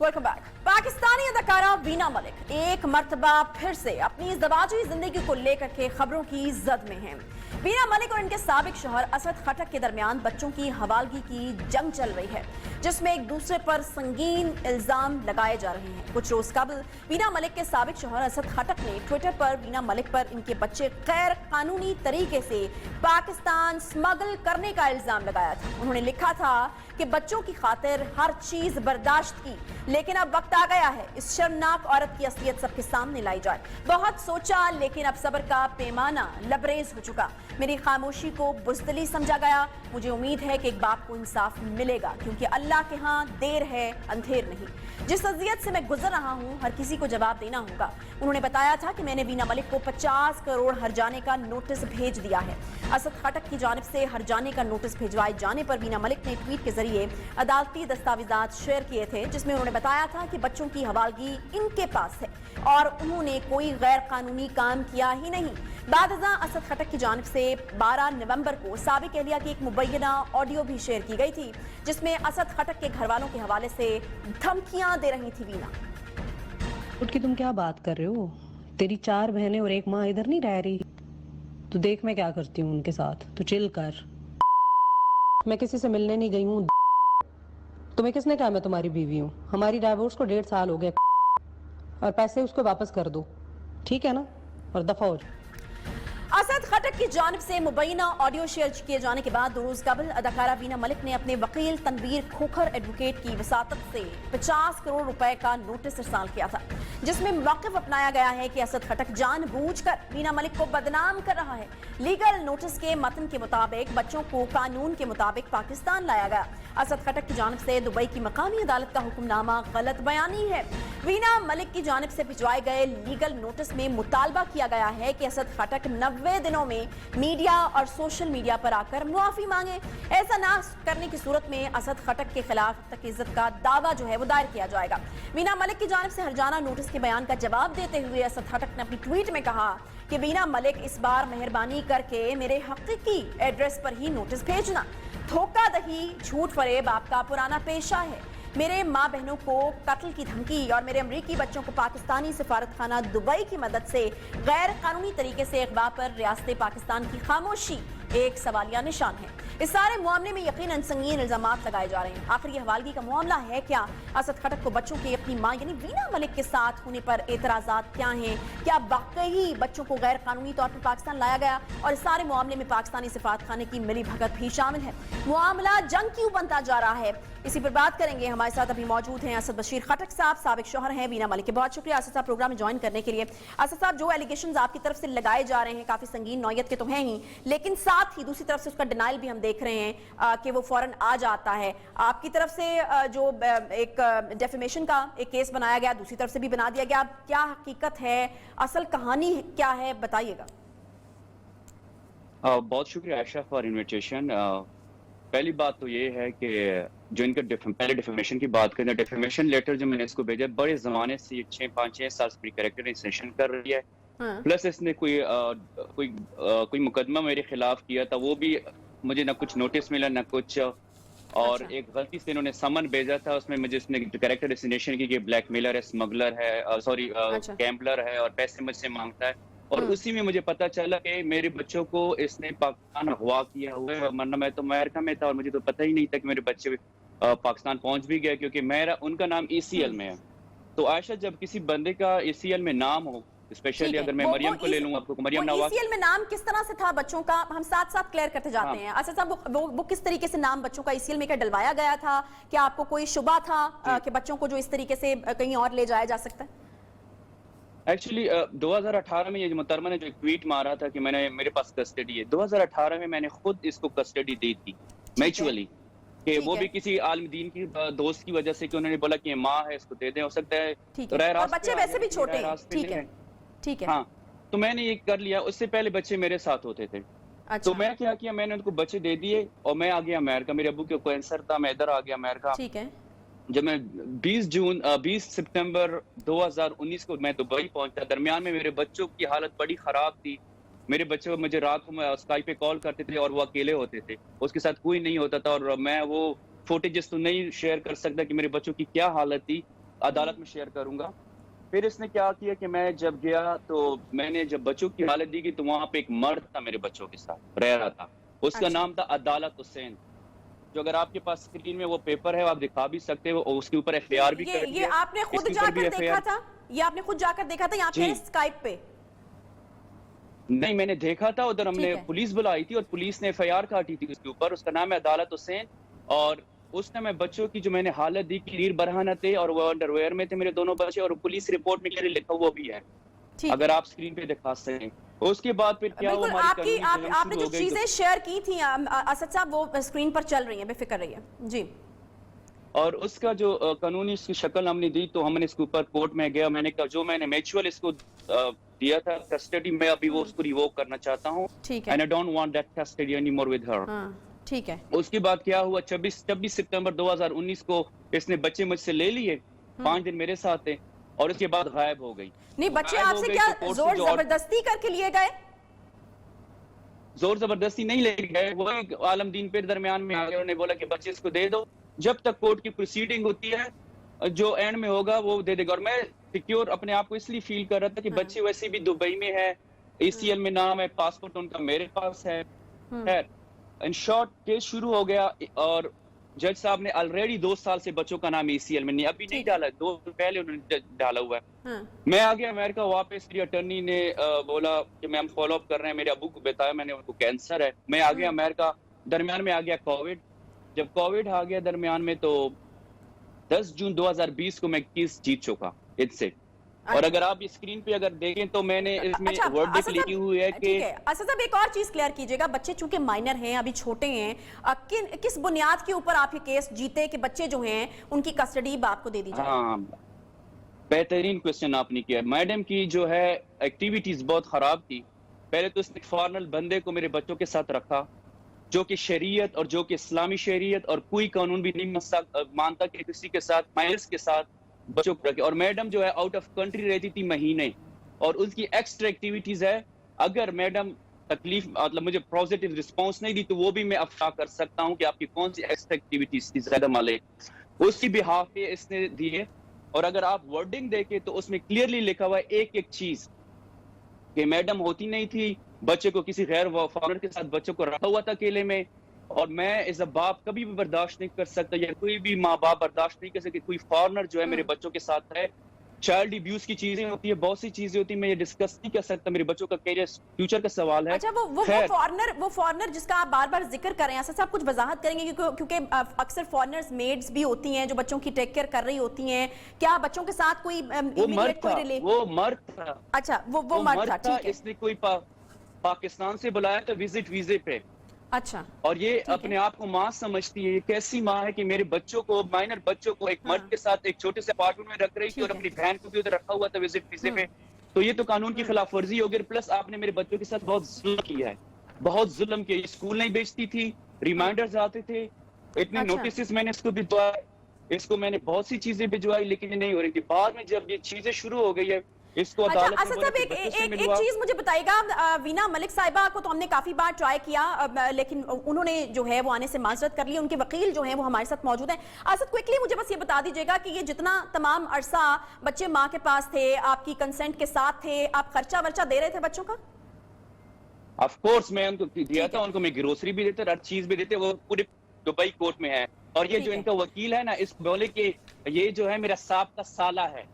वेलकम बैक। पाकिस्तानी अदाकारा वीना मलिक एक मर्तबा फिर से अपनी ज़वाजी जिंदगी को लेकर के खबरों की जद में हैं। वीना मलिक और इनके साबिक शौहर असद खटक के दरमियान बच्चों की हवालगी की जंग चल रही है, जिसमें एक दूसरे पर संगीन इल्जाम लगाए जा रहे हैं। कुछ रोज कबल वीना मलिक के साबिक शौहर असद खटक ने ट्विटर पर वीना मलिक पर इनके बच्चे गैर कानूनी तरीके से पाकिस्तान स्मगल करने का इल्जाम लगाया था। उन्होंने लिखा था कि बच्चों की खातिर हर चीज बर्दाश्त की, लेकिन अब वक्त आ गया है इस शर्मनाक औरत की असलियत सबके सामने लाई जाए। बहुत सोचा लेकिन अब सब्र का पैमाना लबरेज हो चुका। मेरी खामोशी को बुज़दिली समझा गया। मुझे उम्मीद है कि एक बाप को इंसाफ मिलेगा, क्योंकि अल्लाह के यहाँ देर है अंधेर नहीं। जिस अजियत से मैं गुजर रहा हूँ हर किसी को जवाब देना होगा। उन्होंने बताया था कि मैंने वीना मलिक को 50 करोड़ हर्जाने का नोटिस भेज दिया है। असद खटक की जानिब से हर्जाने का नोटिस भिजवाए जाने पर वीना मलिक ने ट्वीट के जरिए अदालती दस्तावेजात शेयर किए थे, जिसमें उन्होंने बताया था कि बच्चों की हवालगी इनके पास है और उन्होंने कोई गैर कानूनी काम किया ही नहीं। बादजा असद खटक की जानिब से 12 नवंबर को साबिक एहलिया की एक मुबैना ऑडियो भी शेयर की गई थी, जिसमें असद खटक के घर वालों के हवाले से धमकियां दे रही थी वीना। उठ के तुम क्या बात कर रहे हो? तेरी 4 बहनें और एक माँ इधर नहीं रह रही? तू देख मैं क्या करती हूँ उनके साथ, तू चिल कर। मैं किसी से मिलने नहीं गई हूँ। तुम्हें किसने कहा मैं तुम्हारी बीवी हूँ? हमारी डाइवोर्स को 1.5 साल हो गया और पैसे उसको वापस कर दो, ठीक है ना? और दफा हो। असद खटक की जानिब से मुबैना ऑडियो शेयर किए जाने के बाद 2 रोज कबल अदाकारा वीना मलिक ने अपने वकील तनवीर खोखर एडवोकेट की वसातत से 50 करोड़ रुपए का नोटिस इरसाल किया था, जिसमें मौक़िफ़ अपनाया गया है कि असद खटक जानबूझकर वीना मलिक को बदनाम कर रहा है। लीगल नोटिस के मतन के मुताबिक बच्चों को कानून के मुताबिक पाकिस्तान लाया गया। असद खटक की जानिब से दुबई की मकामी अदालत का हुक्मनामा गलत बयानी है। वीना मलिक की जानिब से भिजवाए गए लीगल नोटिस में मुतालबा किया गया है कि असद खटक 90 दिनों में मीडिया और सोशल मीडिया पर आकर मुआफी मांगे। ऐसा ना करने की सूरत में असद खटक के खिलाफ तक इज्जत का दावा जो है वो दायर किया जाएगा। वीना मलिक की जानिब से हरजाना नोटिस के बयान का जवाब देते हुए असद खटक ने अपनी ट्वीट में कहा कि वीना मलिक इस बार मेहरबानी करके मेरे हकीकी एड्रेस पर ही नोटिस भेजना। धोखाधड़ी, झूठ फरेब आपका पुराना पेशा है। मेरे माँ बहनों को कत्ल की धमकी और मेरे अमरीकी बच्चों को पाकिस्तानी सफारतखाना दुबई की मदद से गैर कानूनी तरीके से अगवा पर रियासत पाकिस्तान की खामोशी एक सवालिया निशान है। इस सारे मामले में यकीनन संगीन इल्जामात लगाए जा रहे हैं। आखिर ये हवालगी का मामला है क्या? असद खटक को बच्चों की अपनी मां यानी वीना मलिक के साथ होने पर एतराजात क्या हैं? क्या वाकई बच्चों को गैर कानूनी तौर पर पाकिस्तान लाया गया? और इस सारे मामले में पाकिस्तानी सफारतखाने की मिली भगत भी शामिल है। मामला जंग क्यों बनता जा रहा है, इसी पर बात करेंगे। हमारे साथ अभी मौजूद हैं असद बशीर खटक साहब, साबिक शौहर हैं वीना मलिक के। बहुत शुक्रिया असद साहब प्रोग्राम में ज्वाइन करने के लिए। असद साहब, जो एलिगेशंस आपकी तरफ से लगाए जा रहे हैं काफी संगीन नौयत के तो हैं ही, लेकिन साथ ही दूसरी तरफ से उसका डिनाइल भी हम देख रहे हैं कि वो फौरन आ जाता है। आपकी तरफ से जो एक डेफेमेशन का एक केस बनाया गया, दूसरी तरफ से भी बना दिया गया। क्या हकीकत है, असल कहानी क्या है, बताइएगा। बहुत शुक्रिया आयशा फॉर इन्विटेशन। पहली बात तो ये है कि जो इनका पहले डिफेमेशन की बात करें, डिफेमेशन लेटर जो मैंने इसको भेजा बड़े जमाने से 5-6 साल से कैरेक्टर सेशन कर रही है। प्लस इसने कोई मुकदमा मेरे खिलाफ किया था, वो भी मुझे ना कुछ नोटिस मिला ना कुछ। और एक गलती से इन्होंने समन भेजा था, उसमें मुझे इसने कैरेक्टर डेसिग्नेशन की कि ब्लैकमेलर है, स्मगलर है, सॉरी गैम्बलर है और पैसे मुझसे मांगता है। और उसी में मुझे पता चला कि मेरे बच्चों को इसने पाकिस्तान अगवा किया हुआ है, वरना मैं तो अमेरिका में था और मुझे तो पता ही नहीं था कि मेरे बच्चे पाकिस्तान पहुंच भी गए, क्योंकि उनका नाम ECL में है। तो आयशा, जब किसी बंदे का ECL में नाम हो, स्पेशली अगर मैं मरियम को ले लूं, आपको मरियम नवाज, ECL में नाम किस तरह से था बच्चों का, हम साथ साथ क्लियर करते जाते हैं। अच्छा साहब, वो किस तरीके से नाम बच्चों का ECL में क्या डलवाया गया था? क्या आपको कोई शुबा था कि बच्चों को जो इस तरीके से कहीं और ले जाया जा सकता है? एक्चुअली 2018 में ये मुहतरमा ने जो एक ट्वीट मारा था कि मेरे पास कस्टडी है, 2018 में मैंने खुद इसको कस्टडी दी थी म्यूचुअली, कि वो भी किसी आलिम दीन की दोस्त की वजह से कि उन्होंने बोला कि ये माँ है, इसको दे दें, हो सकता है। और बच्चे वैसे भी छोटे हैं, ठीक है। हाँ, तो मैंने ये कर लिया। उससे पहले बच्चे मेरे साथ होते थे। अच्छा। तो मैं क्या किया, मैंने उनको बच्चे दे दिए और मैं आ गया अमेरिका। मेरे अब्बू को कैंसर था, मैं इधर आ गया अमेरिका। ठीक है। जब मैं 20 सितंबर 2019 को मैं दुबई पहुंचा, दरमियान में मेरे बच्चों की हालत बड़ी खराब थी। मेरे बच्चे मुझे रात को स्काइप पे कॉल करते थे और वो अकेले होते थे, उसके साथ कोई नहीं होता था। और मैं वो फुटेजेस तो नहीं शेयर कर सकता कि मेरे बच्चों की क्या हालत थी, अदालत में शेयर करूंगा। फिर इसने क्या किया कि मैं जब गया तो मैंने जब बच्चों की हालत दी तो वहां पे एक मर्द था मेरे बच्चों के साथ रह रहा था, उसका नाम था अदालत हुसैन। जो अगर आपके पास स्क्रीन में वो पेपर है आप दिखा भी सकते हो, उसके ऊपर FIR भी कर ये आपने खुद जाकर देखा था? ये आपने खुद जाकर देखा था यहाँ पे स्काइप पे? नहीं, मैंने देखा था उधर, हमने पुलिस बुलाई थी और पुलिस ने FIR काटी थी उसके ऊपर। उसका नाम है अदालत हुसैन। और उस समय बच्चों की जो मैंने हालत दी, क्लियर बरहाना थे और वो अंडरवेयर में थे मेरे दोनों बच्चे, और पुलिस रिपोर्ट में क्लियर लिखा वो भी है, अगर आप स्क्रीन पे दिखा सकें। उसके बाद फिर क्या हुआ, आपने जो चीजें शेयर की थी असद साहब वो स्क्रीन पर चल रही हैं, बेफिक्र रहिए जी। और उसका जो कानूनी इसकी शक्ल हमने दी, तो हमने इसके ऊपर कोर्ट में गया। मैंने कहा जो मैंने म्यूचुअल इसको दिया था कस्टडी, मैं अभी वो उसको रिवोक करना चाहता हूँ, and I don't want that custody anymore with her. ठीक है। उसके बाद क्या हुआ, 26 सितंबर 2019 को इसने बच्चे मुझसे ले लिए, 5 दिन मेरे साथ थे और उसके बाद गायब हो गई। नहीं, बच्चे आपसे क्या जोर जबरदस्ती करके लिए गए? जोर जबरदस्ती नहीं ले गए, वो एक आलम दीन पे दरमियान में आ गए, उन्होंने बोला कि बच्चे इसको दे दो, जब तक कोर्ट की प्रोसीडिंग होती है जो एंड में होगा वो दे देगा। और मैं सिक्योर अपने आप को इसलिए फील कर रहा था कि बच्चे वैसे भी दुबई में है, ECL में नाम है, पासपोर्ट उनका मेरे पास है। इन शॉर्ट केस शुरू हो गया और जज साहब ने ऑलरेडी 2 साल से बच्चों का नाम ECL में नहीं, अभी नहीं डाला, 2 दिन पहले उन्होंने डाला हुआ है। मैं आ गया अमेरिका वापस, मेरी अटर्नी ने बोला कि मैं हम फॉलो अप कर रहे हैं, मेरे अबू को बताया मैंने, उनको कैंसर है। मैं आ गया अमेरिका, दरमियान में आ गया कोविड। जब कोविड आ गया दरमियान में तो 10 जून 2020 को मैं केस जीत चुका इससे। और अगर आप स्क्रीन पे अगर देखें तो मैंने इसमें वर्डिक्ट लिखी हुई है कि अच्छा साहब एक और चीज क्लियर कीजिएगा, बच्चे चूंकि माइनर हैं, अभी छोटे हैं, किस बुनियाद के ऊपर आप ये केस जीते कि बच्चे जो हैं उनकी कस्टडी आपको दे दी जाए? हाँ, बेहतरीन क्वेश्चन आपने किया। मैडम की जो है एक्टिविटीज बहुत खराब थी। پہلے تو اس نے فارنل بندے کو میرے بچوں کے ساتھ رکھا جو کہ شریعت اور جو کہ اسلامی شریعت اور کوئی قانون بھی نہیں مانتا کہ کسی کے ساتھ مائنرز کے ساتھ بچوں کو رکھے. اور میڈم جو ہے آؤٹ آف کنٹری رہتی تھی مہینے, اور اس کی ایکسٹرا ایکٹیویٹیز ہے. اگر میڈم تکلیف مطلب مجھے پازیٹیو رسپانس نہیں دی تو وہ بھی میں افشا کر سکتا ہوں کہ آپ کی کون سی ایکسٹرا ایکٹیویٹیز تھی زیادہ مالک اس کی بہاف پہ اس نے دیے. اور اگر آپ ورڈنگ دیکھیں تو اس میں کلیئرلی لکھا ہوا ہے ایک ایک چیز کہ میڈم ہوتی نہیں تھی, بچے کو کسی غیر فارنر کے ساتھ بچوں کو رکھا ہوا تھا اکیلے میں. اور میں ایز اے باپ کبھی بھی برداشت نہیں کر سکتا یا کوئی بھی ماں باپ برداشت نہیں کر سکتے کوئی فارنر جو ہے میرے بچوں کے ساتھ ہے. چائلڈ ابیوز کی چیزیں ہوتی ہے, بہت سی چیزیں ہوتی ہیں, میں یہ ڈسکس نہیں کر سکتا, میرے بچوں کا کیریئر فیوچر کا سوال ہے. اچھا وہ فارنر جس کا آپ بار بار ذکر کر رہے ہیں اسد صاحب, کچھ وضاحت کریں گے کیونکہ اکثر فارنرز میڈز بھی ہوتی ہیں جو بچوں کی ٹیک کیئر کر رہی ہوتی ہیں, کیا بچوں کے ساتھ کوئی وہ مرد تھا. اچھا وہ مرد تھا, ٹھیک ہے. اس نے کوئی پاکستان سے بلایا تھا وزٹ ویزے پہ. اچھا, اور یہ اپنے آپ کو ماں سمجھتی ہے. یہ کیسی ماں ہے کہ میرے بچوں کو مائنر بچوں کو ایک مرد کے ساتھ ایک چھوٹے سے اپارٹمنٹ میں رکھ رہی تھی اور اپنی بہن کو بھی ادھر رکھا ہوا تھا وزٹ ویزے پہ. تو یہ تو قانون کی خلاف ورزی ہو گئی. پلس آپ نے میرے بچوں کے ساتھ بہت ظلم کیا ہے, بہت ظلم کیا. اسکول نہیں بھیجتی تھی, ریمائنڈرز آتے تھے, اتنے نوٹسز میں نے اس کو بھجوائے, اس کو میں نے بہت سی چیزیں بھجوائی لیکن یہ نہیں ہو رہی تھی. بعد میں جب یہ چیزیں شروع ہو گئی ہے اس کو عدالت اسد صاحب ایک چیز مجھے بتائیے گا, وینا ملک صاحبہ کو تو ہم نے کافی بار ٹرائی کیا لیکن انہوں نے جو ہے وہ آنے سے معذرت کر لی. ان کے وکیل جو ہیں وہ ہمارے ساتھ موجود ہیں. اسد کوئکلی مجھے بس یہ بتا دیجیے گا کہ یہ جتنا تمام عرصہ بچے ماں کے پاس تھے, آپ کی کنسنٹ کے ساتھ تھے, آپ خرچہ ورچہ دے رہے تھے بچوں کا؟ آف کورس میں ان کو دیا تھا, ان کو میں گروسری بھی دیتے, ہر چیز بھی دیتے. وہ پورے دبئی کورٹ میں ہے. اور یہ جو ان کا وکیل ہے نا, اس بولے کہ یہ جو ہے میرا صاحب کا سالہ ہے,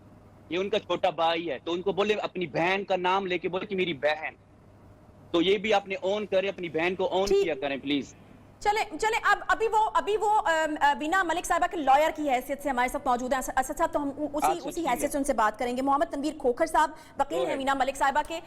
یہ ان کا چھوٹا بھائی ہے, تو ان کو بولے اپنی بہن کا نام لے کے بولے کہ میری بہن. تو یہ بھی آپ نے اون کرے, اپنی بہن کو اون کیا کریں پلیز. چلیں ابھی وہ وینا ملک صاحبہ کے لائر کی حیثیت سے ہمارے ساتھ موجود ہیں. اسد صاحب تو ہم اسی حیثیت سے ان سے بات کریں گے. محمد تنویر کھوکھر صاحب وکیل ہیں وینا ملک صاحبہ کے.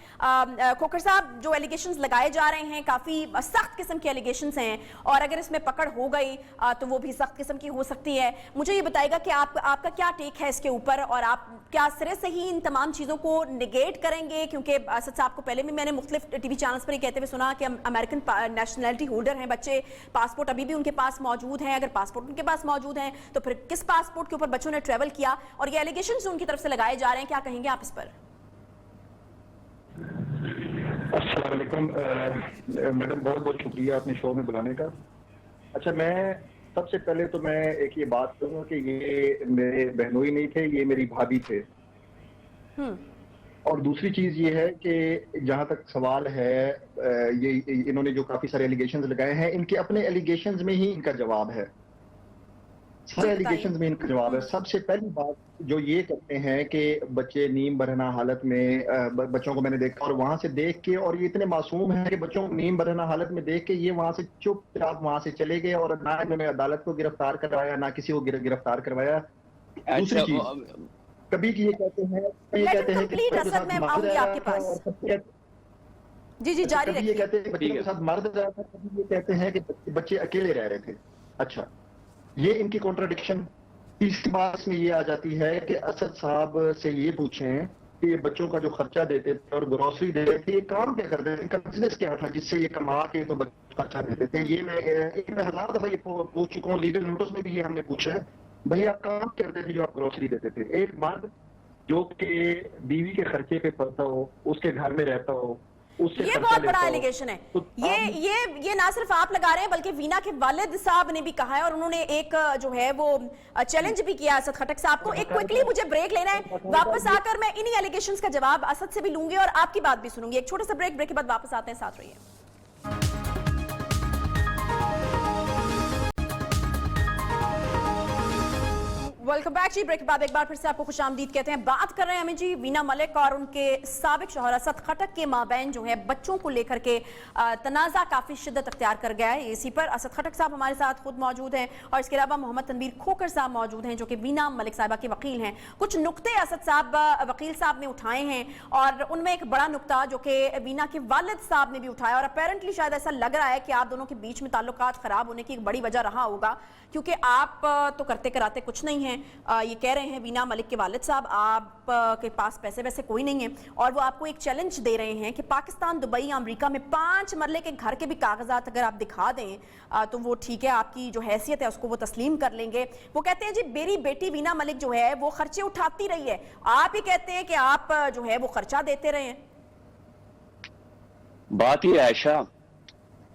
کھوکھر صاحب, جو ایلیگیشنز لگائے جا رہے ہیں کافی سخت قسم کے ایلیگیشنز ہیں, اور اگر اس میں پکڑ ہو گئی تو وہ بھی سخت قسم کی ہو سکتی ہے. مجھے یہ بتائے گا کہ آپ کا کیا ٹیک ہے اس کے اوپر, اور آپ کیا سرے سے ہی ان تمام چیزوں کو نگیٹ کریں گے؟ کیونکہ اسد صاحب کو پہلے بھی میں نے مختلف ٹی وی چینلز پر یہ کہتے ہوئے سنا کہ امریکن نیشنلٹی ہولڈر ہیں بچے, پاسپورٹ ابھی بھی ان کے پاس موجود ہیں. اگر پاسپورٹ ان کے پاس موجود ہیں تو پھر کس پاسپورٹ کے اوپر بچوں نے ٹریول کیا؟ اور یہ ایلیگیشنز ان کی طرف سے لگائے جا رہے ہیں, کیا کہیں گے آپ اس پر؟ السلام علیکم میڈم, بہت بہت شکریہ آپ نے شو میں بلانے کا. اچھا, میں سب سے پہلے تو میں ایک یہ بات کروں کہ یہ میرے بہنوئی نہیں تھے, یہ میری بھابھی تھے. اور دوسری چیز یہ ہے کہ جہاں تک سوال ہے, یہ انہوں نے جو کافی سارے ایلیگیشنز لگائے ہیں, ان کے اپنے ایلیگیشنز میں ہی ان کا جواب ہے. سارے ایلیگیشنز میں ان کا جواب ہے. سب سے پہلی بات جو یہ کرتے ہیں کہ بچے نیم برہنہ حالت میں, بچوں کو میں نے دیکھا اور وہاں سے دیکھ کے, اور یہ اتنے معصوم ہیں کہ بچوں کو نیم برہنہ حالت میں دیکھ کے یہ وہاں سے چپ چاپ وہاں سے چلے گئے, اور نہ انہوں نے عدالت کو گرفتار کروایا, نہ کسی کو گرفتار کروایا. دوسری چیز, کبھی یہ کہتے ہیں جی جاری رکھیے. یہ کہتے ہیں بچے کے ساتھ مرد رہا تھا, کبھی یہ کہتے ہیں کہ بچے اکیلے رہ رہے تھے. اچھا, یہ ان کی کنٹراڈکشن. تیسری بات میں یہ آ جاتی ہے کہ اسد صاحب سے یہ پوچھیں کہ یہ بچوں کا جو خرچہ دیتے تھے اور گروسری دیتے تھے, یہ کام کیا کرتے تھے, ان کا بزنس کیا تھا جس سے یہ کما کے تو بچوں کو خرچہ دیتے تھے. یہ میں 1000 دفعہ یہ پوچھ چکا ہوں, لیگل نوٹس میں بھی یہ ہم نے پوچھا ہے, بھائی آپ کام کرتے تھے جو آپ گروسری دیتے تھے. ایک مرد جو کہ بیوی کے خرچے پہ پڑتا ہو, اس کے گھر میں رہتا ہو, یہ بہت بڑا ایلیگیشن ہے. یہ نہ صرف آپ لگا رہے ہیں بلکہ وینا کے والد صاحب نے بھی کہا ہے, اور انہوں نے ایک جو ہے وہ چیلنج بھی کیا اسد خٹک صاحب کو. ایک کوئکلی مجھے بریک لینا ہے, واپس آ کر میں انہی ایلیگیشنز کا جواب اسد سے بھی لوں گی اور آپ کی بات بھی سنوں گی. ایک چھوٹا سا بریک کے بعد واپس آتے ہیں, ساتھ رہیے. ویلکم بیک جی. بریک کے بعد ایک بار پھر سے آپ کو خوش آمدید کہتے ہیں. بات کر رہے ہیں ہمیں جی وینا ملک اور ان کے سابق شوہر اسد خٹک کے مابین جو ہے بچوں کو لے کر کے تنازع کافی شدت اختیار کر گیا ہے. اسی پر اسد خٹک صاحب ہمارے ساتھ خود موجود ہیں, اور اس کے علاوہ محمد تنویر کھوکھر صاحب موجود ہیں جو کہ وینا ملک صاحبہ کے وکیل ہیں. کچھ نقطے اسد صاحب وکیل صاحب نے اٹھائے ہیں, اور ان میں ایک بڑا نقطہ جو کہ وینا کے والد صاحب نے بھی اٹھایا, اور اپیرنٹلی شاید ایسا لگ رہا ہے کہ آپ دونوں کے بیچ میں تعلقات خراب ہونے کی ایک بڑی وجہ رہا ہوگا, کیونکہ آپ تو کرتے کراتے کچھ نہیں ہیں, हैं, ये कह रहे हैं वीना मलिक के वालिद साहब, आप के पास पैसे वैसे कोई नहीं है और वो आपको एक चैलेंज दे रहे हैं कि पाकिस्तान, दुबई, अमेरिका में 5 मरले के घर के भी कागजात अगर आप दिखा दें तो वो ठीक है, आपकी जो हैसियत है उसको वो तस्लीम कर लेंगे। वो कहते हैं जी मेरी बेटी वीना मलिक जो है वो खर्चे उठाती रही है, आप ही कहते हैं कि आप जो है वो खर्चा देते रहे हैं। बात ये आयशा,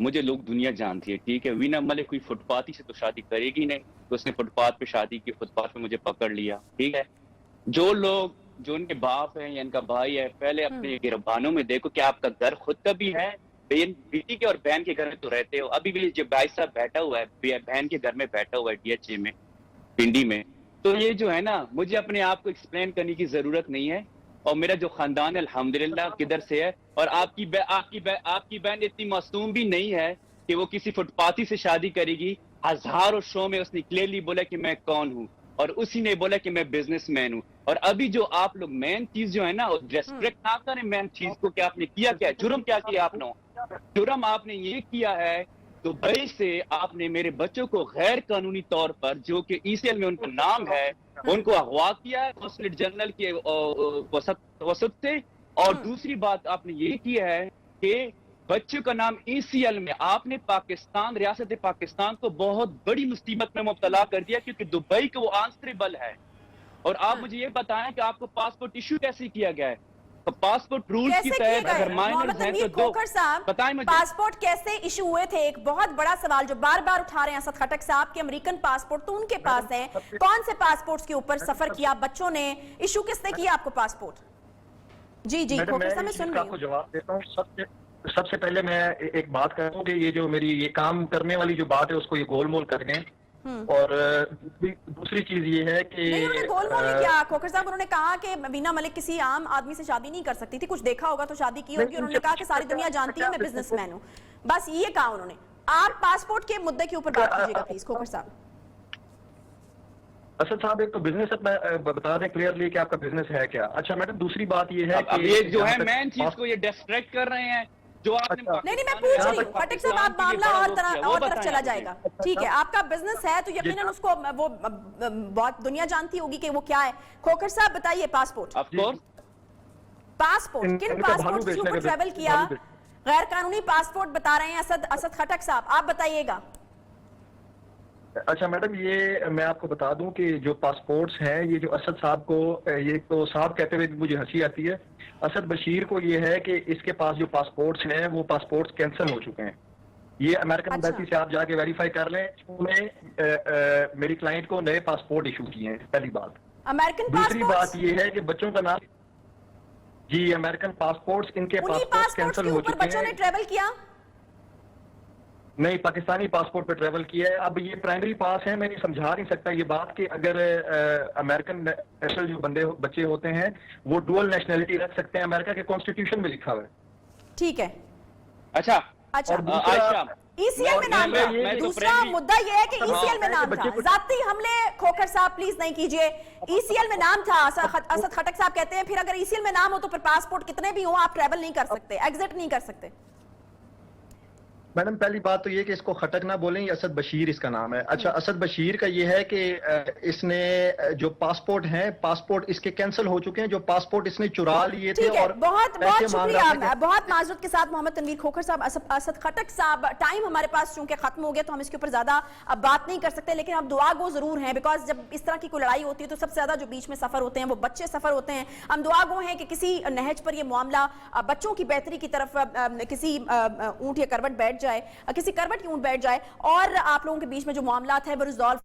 मुझे लोग दुनिया जानती है, ठीक है। वीना मलिक कोई फुटपाथी से तो शादी करेगी नहीं, तो उसने फुटपाथ पे शादी की, फुटपाथ पे मुझे पकड़ लिया, ठीक है। जो लोग, जो उनके बाप है या इनका भाई है, पहले अपने गिरबानों में देखो कि आपका घर खुद का भी है, बेटी के और बहन के घर में तो रहते हो। अभी भी जो भाई साहब बैठा हुआ है, बहन के घर में बैठा हुआ है DHA में, पिंडी में, तो ये जो है ना, मुझे अपने आप को एक्सप्लेन करने की जरूरत नहीं है। और मेरा जो खानदान है अल्हम्दुलिल्लाह किधर से है, और आपकी बहन इतनी मासूम भी नहीं है कि वो किसी फुटपाथी से शादी करेगी। हजारों शो में उसने क्लियरली बोला कि मैं कौन हूँ, और उसी ने बोला कि मैं बिजनेसमैन हूँ। और अभी जो आप लोग मेन चीज जो है ना, रेस्ट्रिक्ट ना करें मेन चीज को, कि आपने किया क्या, जुर्म क्या किया आपने? जुर्म आपने ये किया है, दुबई से आपने मेरे बच्चों को गैर कानूनी तौर पर, जो कि ECL में उनका नाम है, उनको अगवा किया है कॉन्सुलेट जनरल के वसत से। और दूसरी बात आपने ये किया है कि बच्चों का नाम ECL में आपने पाकिस्तान, रियासत पाकिस्तान को बहुत बड़ी मुसीबत में मुब्तला कर दिया, क्योंकि दुबई का वो आंसरेबल है। और आप मुझे ये बताएं कि आपको पासपोर्ट इशू कैसे किया गया है? तो पासपोर्ट रूल की तहत अगर माइनर्स हैं तो खोखर साहब, बताएं मुझे, पासपोर्ट कैसे इशू हुए थे? एक बहुत बड़ा सवाल जो बार बार उठा रहे हैं असद खटक साहब के, अमेरिकन पासपोर्ट तो उनके पास है, कौन से पासपोर्ट्स के ऊपर सफर किया बच्चों ने, इशू किसने किया आपको पासपोर्ट? जी खोखर साहब मैं सुन रही हूँ। जवाब देता हूँ। सबसे पहले मैं एक बात कहूँ कि ये जो मेरी ये काम करने वाली जो बात है उसको ये गोलमोल कर दें। और दूसरी चीज ये है कि नहीं, उन्होंने गोलमोल नहीं किया खोखर साहब। उन्होंने कहा कि वीना मलिक किसी आम आदमी से शादी नहीं कर सकती थी, कुछ देखा होगा तो शादी की होगी। उन्होंने कहा कि सारी दुनिया जानती है मैं बिजनेसमैन हूँ, बस ये कहा उन्होंने। आप पासपोर्ट के मुद्दे के ऊपर बात कीजिएगा प्लीज खोखर साहब। असद साहब, एक तो बिजनेस बता दें क्लियरली कि आपका बिजनेस है क्या। अच्छा मैडम, दूसरी बात ये है कि ये जो है मेन चीज को ये डिस्ट्रैक्ट कर रहे हैं जो आपने। नहीं मैं पूछ रही हूँ खटक साहब, आप मामला और तरफ चला जाएगा, ठीक है। आपका बिजनेस है तो यकीनन उसको वो बहुत दुनिया जानती होगी कि वो क्या है। खोखर साहब बताइए, पासपोर्ट किन पासपोर्ट के ऊपर ट्रैवल किया? गैर कानूनी पासपोर्ट बता रहे हैं असद खटक साहब, आप बताइएगा। अच्छा मैडम, ये मैं आपको बता दूं कि जो पासपोर्ट्स हैं, ये जो असद साहब को, ये तो साहब कहते हुए मुझे हंसी आती है। असद बशीर को ये है कि इसके पास जो पासपोर्ट्स हैं वो पासपोर्ट्स कैंसिल हो चुके हैं। ये अमेरिकन एम्बेसी से आप जाके वेरीफाई कर लें, उसमें मेरी क्लाइंट को नए पासपोर्ट इशू किए हैं, पहली बात। अमेरिकन दूसरी बात ये है कि बच्चों का नाम, जी अमेरिकन पासपोर्ट्स, इनके पासपोर्ट कैंसिल हो चुके हैं। बच्चों ने ट्रेवल किया नहीं, पाकिस्तानी पासपोर्ट पे ट्रेवल किया है। अब ये प्राइमरी पास है, मैं नहीं समझा नहीं सकता ये बात कि अगर अमेरिकन नेशनल जो बच्चे होते हैं वो डुअल नेशनलिटी रख सकते हैं, अमेरिका के कॉन्स्टिट्यूशन में लिखा हुआ है। ठीक है, अच्छा ECL में नाम था। दूसरा मुद्दा ये है कि ECL में नाम था, जाती हमले खोखर साहब प्लीज नहीं कीजिए। ECL में नाम था, असद खटक साहब कहते हैं फिर अगर ECL में नाम हो तो फिर पासपोर्ट कितने भी हो आप ट्रेवल नहीं कर सकते, एग्जिट नहीं कर सकते। मैडम पहली बात तो ये कि इसको खटक ना बोलें, ये असद बशीर इसका नाम है। अच्छा, असद बशीर का ये है कि इसने जो पासपोर्ट हैं, पासपोर्ट इसके कैंसिल हो चुके हैं, जो पासपोर्ट इसने चुरा लिए थे। और बहुत शुक्रिया, बहुत माजरत के साथ मोहम्मद तनवीर खोखर साहब, असद खटक साहब, टाइम हमारे पास चूंकि खत्म हो गया तो हम इसके ऊपर ज्यादा अब बात नहीं कर सकते, लेकिन अब दुआ गो जरूर हैं, बिकॉज जब इस तरह की कोई लड़ाई होती है तो सबसे ज्यादा जो बीच में सफर होते हैं वो बच्चे सफर होते हैं। हम दुआ गो हैं कि किसी नहज पर ये मामला बच्चों की बेहतरी की तरफ किसी ऊंट या करवट बैठ जाए, किसी करवट की ऊंट बैठ जाए और आप लोगों के बीच में जो मामला है वो रिजॉल्व